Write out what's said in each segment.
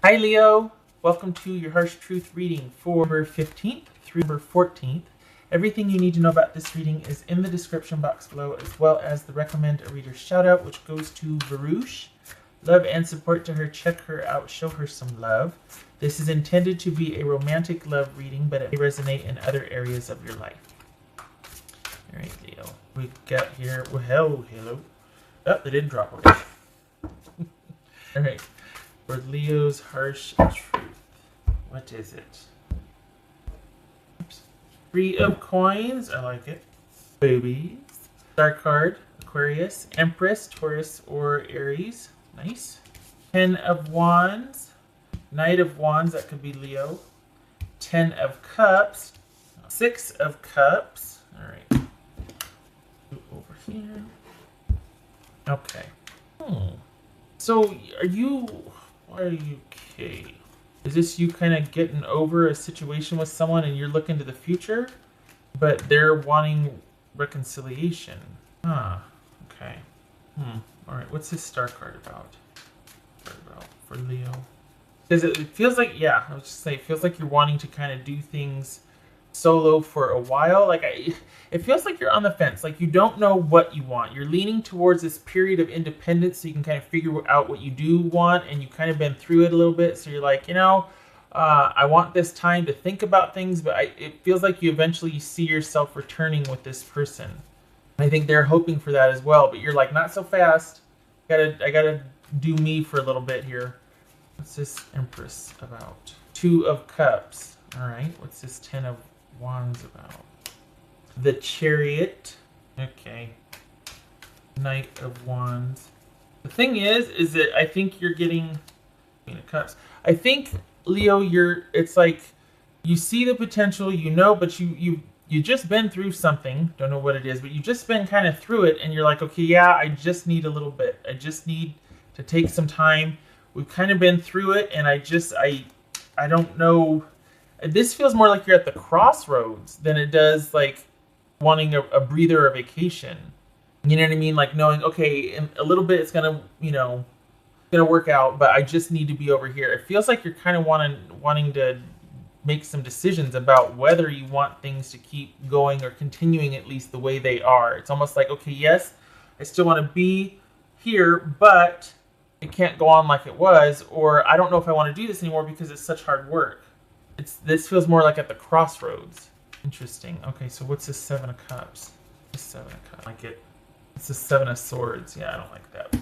Hi Leo, welcome to your Harsh Truth reading for November 15th through November 14th. Everything you need to know about this reading is in the description box below, as well as the recommend a reader shout out, which goes to Varush. Love and support to her. Check her out, show her some love. This is intended to be a romantic love reading, but it may resonate in other areas of your life. All right, Leo, we got here. Well, hello. Oh, they didn't drop away. All right. For Leo's harsh truth. What is it? Oops. 3 of coins. I like it. Boobies. Star card. Aquarius. Empress. Taurus or Aries. Nice. 10 of wands. Knight of wands. That could be Leo. 10 of cups. 6 of cups. All right. Over here. Okay. So why are you okay? Is this you kind of getting over a situation with someone and you're looking to the future, but they're wanting reconciliation? Okay. All right, what's this star card about? For Leo? Because it feels like, yeah, I was just saying, it feels like you're wanting to kind of do things solo for a while. It feels like you're on the fence. Like you don't know what you want. You're leaning towards this period of independence so you can kind of figure out what you do want, and you kind of been through it a little bit. So you're like, I want this time to think about things, but it feels like you eventually see yourself returning with this person. I think they're hoping for that as well, but you're like, not so fast. I gotta do me for a little bit here. What's this Empress about? 2 of Cups. All right. What's this 10 of Wands about? The Chariot. Okay. Knight of Wands. The thing is that I think you're getting Queen of Cups. I think, Leo, it's like you see the potential, but you just been through something. Don't know what it is, but you've just been kind of through it, and you're like, okay, yeah, I just need a little bit. I just need to take some time. We've kind of been through it, and I don't know. This feels more like you're at the crossroads than it does like wanting a breather or a vacation. You know what I mean? Like knowing, okay, in a little bit it's gonna work out, but I just need to be over here. It feels like you're kind of wanting to make some decisions about whether you want things to keep going or continuing at least the way they are. It's almost like, okay, yes, I still want to be here, but it can't go on like it was, or I don't know if I want to do this anymore because it's such hard work. This feels more like at the crossroads. Interesting. Okay, so what's this 7 of Cups? The 7 of Cups. I like it. It's the 7 of Swords. Yeah, I don't like that.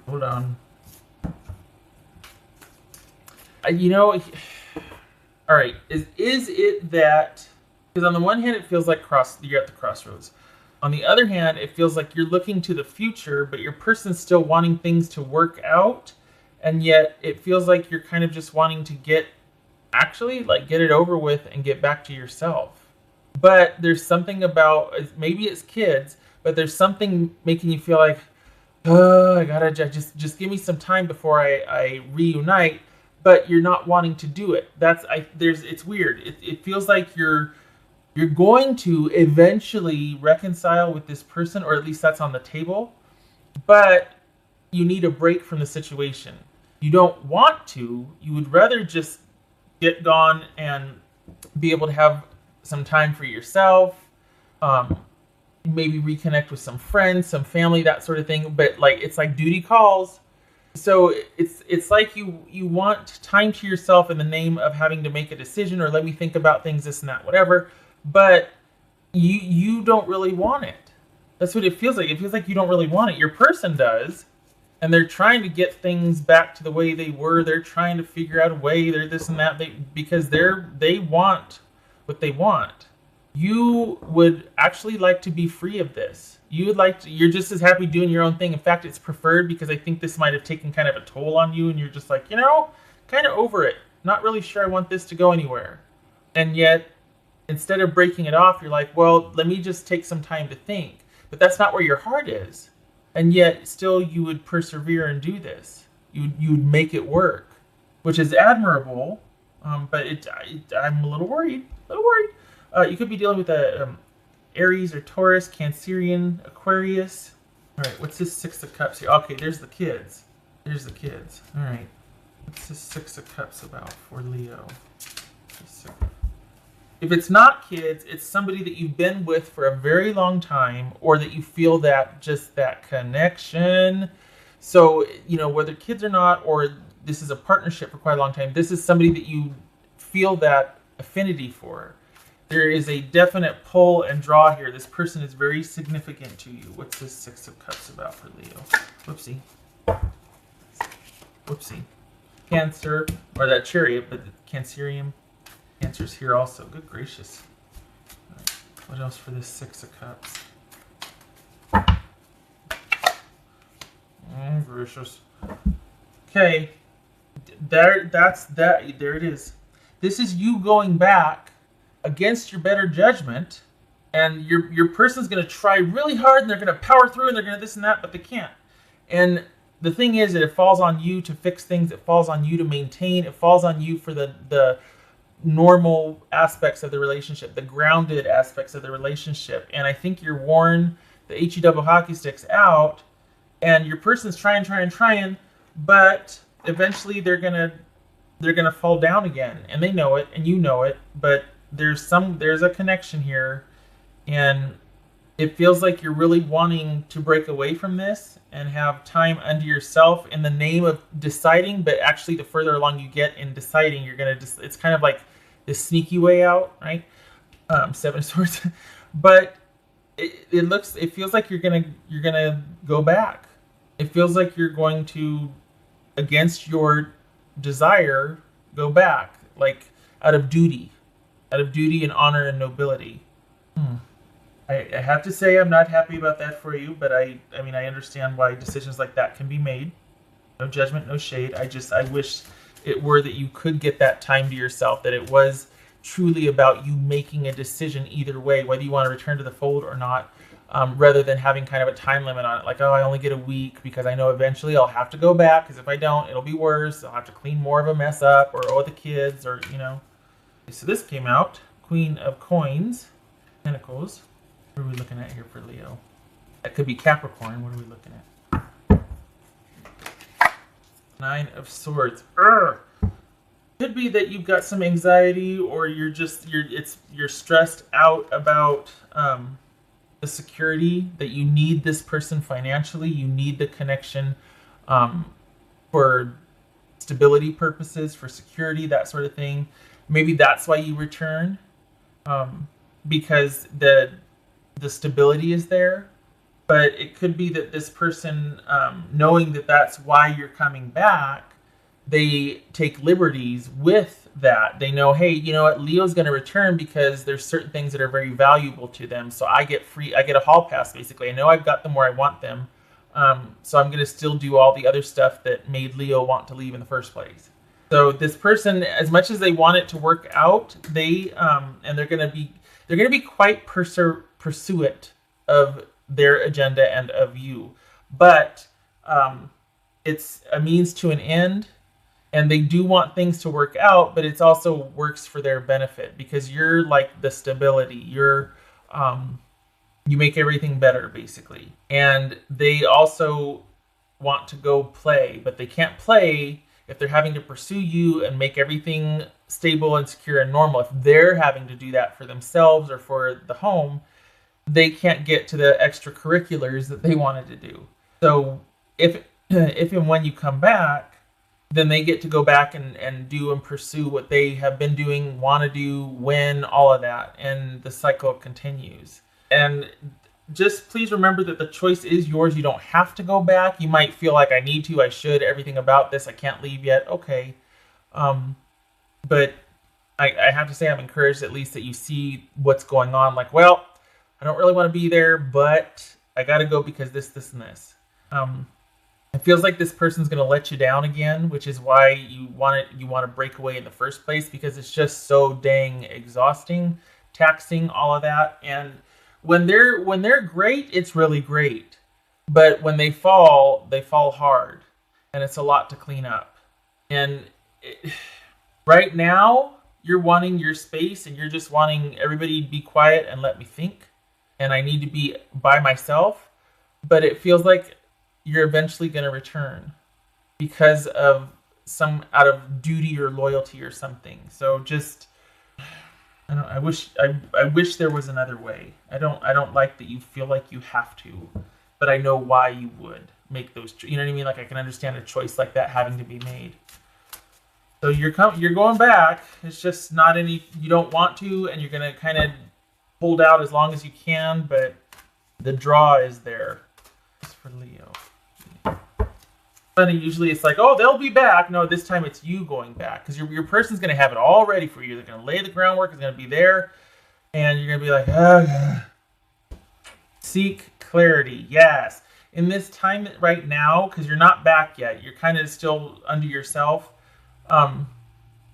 Hold on. All right. Is it that? Because on the one hand, it feels like you're at the crossroads. On the other hand, it feels like you're looking to the future, but your person's still wanting things to work out, and yet it feels like you're kind of just wanting to get it over with and get back to yourself. But there's something about, maybe it's kids, but there's something making you feel like, I gotta just give me some time before I reunite. But you're not wanting to do it. It's weird. It feels like you're going to eventually reconcile with this person, or at least that's on the table. But you need a break from the situation. You don't want to. You would rather just get gone and be able to have some time for yourself, maybe reconnect with some friends, some family, that sort of thing. But it's like duty calls. So it's like you want time to yourself in the name of having to make a decision, or let me think about things, this and that, whatever. But you don't really want it. That's what it feels like. It feels like you don't really want it. Your person does. And they're trying to get things back to the way they were. They're trying to figure out a way. They're this and that. Because they want what they want. You would actually like to be free of this. You're just as happy doing your own thing. In fact, it's preferred because I think this might have taken kind of a toll on you. And you're just like, kind of over it. Not really sure I want this to go anywhere. And yet, instead of breaking it off, you're like, well, let me just take some time to think. But that's not where your heart is. And yet, still, you would persevere and do this. You'd make it work, which is admirable. But I'm a little worried. You could be dealing with a Aries or Taurus, Cancerian, Aquarius. All right, what's this 6 of Cups here? Okay, there's the kids. All right. What's the Six of Cups about for Leo? If it's not kids, it's somebody that you've been with for a very long time, or that you feel that just that connection. So, whether kids or not, or this is a partnership for quite a long time, this is somebody that you feel that affinity for. There is a definite pull and draw here. This person is very significant to you. What's this Six of Cups about for Leo? Whoopsie. Whoopsie. Cancer, or that Chariot, but Cancerium. Cancer's here also. Good gracious. Right. What else for this Six of Cups? Gracious. Okay. There it is. This is you going back against your better judgment, and your person's going to try really hard, and they're going to power through, and they're going to this and that, but they can't. And the thing is that it falls on you to fix things. It falls on you to maintain. It falls on you for the normal aspects of the relationship, the grounded aspects of the relationship. And I think you're worn the HE double hockey sticks out, and your person's trying, but eventually they're gonna fall down again, and they know it, and you know it. But there's a connection here, and it feels like you're really wanting to break away from this and have time unto yourself in the name of deciding. But actually, the further along you get in deciding, you're gonna it's kind of like this sneaky way out, right? Seven of Swords. But it feels like you're gonna go back. It feels like you're going to, against your desire, go back, like out of duty and honor and nobility. I have to say I'm not happy about that for you, but I understand why decisions like that can be made. No judgment, no shade. I wish it were that you could get that time to yourself, that it was truly about you making a decision either way, whether you want to return to the fold or not, rather than having kind of a time limit on it. Like, I only get a week because I know eventually I'll have to go back, because if I don't, it'll be worse. I'll have to clean more of a mess up, or the kids, or. So this came out, Queen of Coins, Pentacles. What are we looking at here for Leo? That could be Capricorn. What are we looking at? Nine of Swords. Could be that you've got some anxiety, or you're stressed out about the security, that you need this person financially. You need the connection for stability purposes, for security, that sort of thing. Maybe that's why you return, because the stability is there. But it could be that this person, knowing that that's why you're coming back, they take liberties with that. They know, hey, you know what, Leo's going to return because there's certain things that are very valuable to them. So I get a hall pass, basically. I know I've got them where I want them. So I'm going to still do all the other stuff that made Leo want to leave in the first place. So this person, as much as they want it to work out, they're going to be quite pursuant of their agenda and of you. But it's a means to an end. And they do want things to work out, but it also works for their benefit, because you're like the stability. You make everything better, basically. And they also want to go play, but they can't play if they're having to pursue you and make everything stable and secure and normal. If they're having to do that for themselves or for the home, they can't get to the extracurriculars that they wanted to do. So if and when you come back, then they get to go back and do and pursue what they have been doing, want to do, win, all of that. And the cycle continues. And just please remember that the choice is yours. You don't have to go back. You might feel like, I need to, I should, everything about this, I can't leave yet. Okay. But I have to say I'm encouraged at least that you see what's going on. Like, well, I don't really want to be there, but I got to go because this, and this. It feels like this person's going to let you down again, which is why you want to break away in the first place, because it's just so dang exhausting, taxing, all of that. And when they're great, it's really great. But when they fall hard, and it's a lot to clean up. And right now, you're wanting your space, and you're just wanting everybody to be quiet and let me think. And I need to be by myself. But it feels like you're eventually going to return because of some out of duty or loyalty or something. So just, I wish there was another way. I don't like that you feel like you have to, but I know why you would make those. You know what I mean? Like I can understand a choice like that having to be made. So you're going back. It's just not any. You don't want to, and you're gonna kind of hold out as long as you can. But the draw is there. It's for Leo. Funny, usually it's like, oh, they'll be back. No, this time it's you going back because your person's gonna have it all ready for you. They're gonna lay the groundwork. It's gonna be there, and you're gonna be like, oh. Seek clarity. Yes, in this time right now, because you're not back yet. You're kind of still under yourself.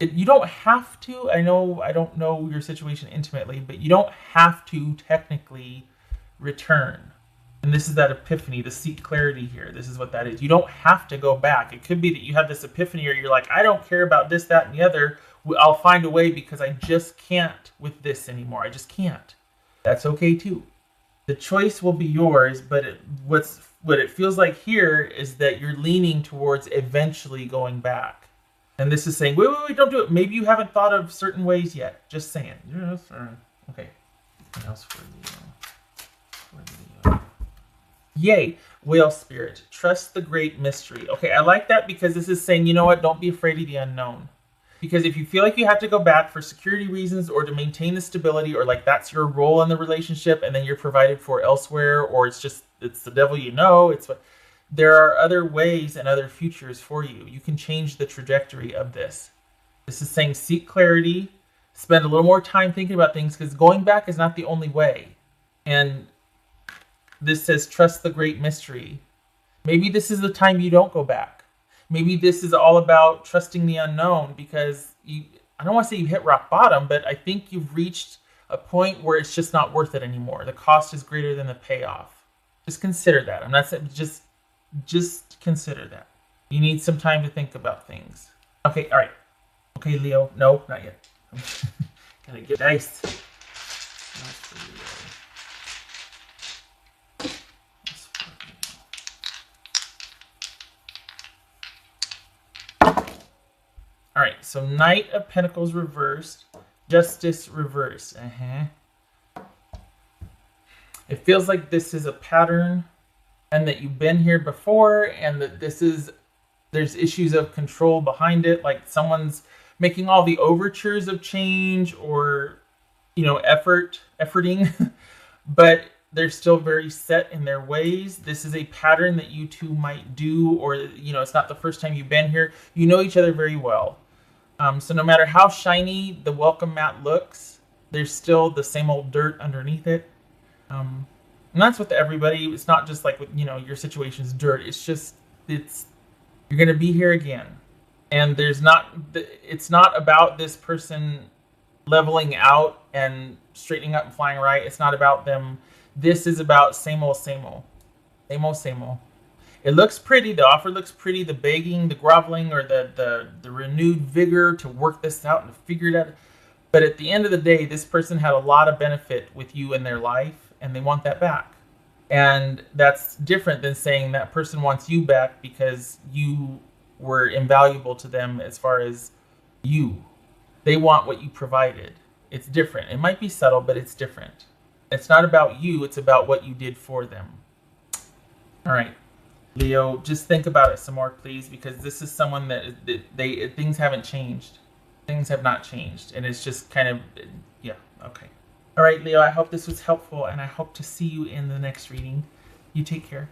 You don't have to. I don't know your situation intimately, but you don't have to technically return. And this is that epiphany, the seek clarity here. This is what that is. You don't have to go back. It could be that you have this epiphany or you're like, I don't care about this, that, and the other. I'll find a way because I just can't with this anymore. I just can't. That's okay too. The choice will be yours, but what it feels like here is that you're leaning towards eventually going back. And this is saying, wait, don't do it. Maybe you haven't thought of certain ways yet. Just saying. Yes, okay. What else for Leo? Yay. Whale spirit. Trust the great mystery. Okay, I like that because this is saying, you know what? Don't be afraid of the unknown. Because if you feel like you have to go back for security reasons or to maintain the stability or like that's your role in the relationship and then you're provided for elsewhere or it's the devil you know, there are other ways and other futures for you. You can change the trajectory of this. This is saying seek clarity, spend a little more time thinking about things because going back is not the only way. And this says trust the great mystery. Maybe this is the time you don't go back. Maybe this is all about trusting the unknown because I don't want to say you hit rock bottom, but I think you've reached a point where it's just not worth it anymore. The cost is greater than the payoff. Just consider that. I'm not saying just consider that. You need some time to think about things. Okay, all right. Okay, Leo. No, not yet. Gotta get dice. All right, so Knight of Pentacles reversed, Justice reversed. It feels like this is a pattern and that you've been here before and that there's issues of control behind it, like someone's making all the overtures of change or, efforting, but they're still very set in their ways. This is a pattern that you two might do, or, it's not the first time you've been here. You know each other very well. So no matter how shiny the welcome mat looks, there's still the same old dirt underneath it. And that's with everybody. It's not just like with, your situation's dirt. It's just, you're going to be here again. And it's not about this person leveling out and straightening up and flying right. It's not about them. This is about same old, same old. Same old, same old. It looks pretty. The offer looks pretty. The begging, the groveling, or the renewed vigor to work this out and to figure it out. But at the end of the day, this person had a lot of benefit with you in their life, and they want that back. And that's different than saying that person wants you back because you were invaluable to them as far as you. They want what you provided. It's different. It might be subtle, but it's different. It's not about you. It's about what you did for them. All right. Leo, just think about it some more, please, because this is someone that things haven't changed. Things have not changed, and it's just kind of, yeah, okay. All right, Leo, I hope this was helpful, and I hope to see you in the next reading. You take care.